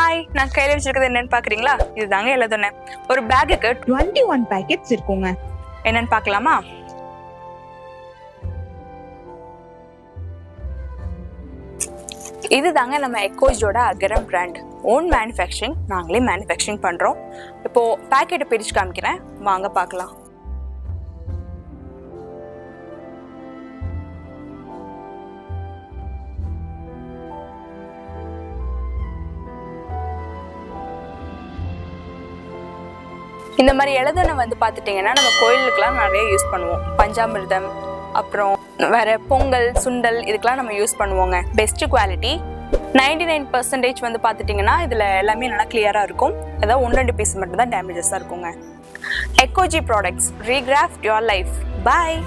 Hi, நான் கையில வச்சிருக்கிறது என்னன்னு பாக்குறீங்களா? இதுதாங்க எழுதுனேன். ஒரு பேக்குக்கு 21 பேக்கெட்ஸ் இருக்குங்க. என்னன்னு பார்க்கலாமா? இதுதாங்க நம்ம எக்கோஜோட அகரம் பிராண்ட். ஓன் மேனுஃபேக்சரிங், நாங்களே மேனுஃபேக்சரிங் பண்றோம். இப்போ பேக்கெட்டை பிரிச்சு காமிக்கிறேன், வாங்க பார்க்கலாம். இந்த மாதிரி எழுதனை வந்து பார்த்துட்டிங்கன்னா நம்ம கோயிலுக்கெல்லாம் நிறைய யூஸ் பண்ணுவோம். பஞ்சாமிர்தம், அப்புறம் வேற பொங்கல், சுண்டல் இதுக்கெல்லாம் நம்ம யூஸ் பண்ணுவோங்க. Best quality. 99% வந்து பார்த்துட்டிங்கன்னா இதில் எல்லாமே நல்லா கிளியராக இருக்கும். ஏதாவது 1-2 பீஸ் மட்டும் தான் டேமேஜஸாக இருக்குங்க. Ekoji products, ரீகிராஃப்ட் your life. Bye.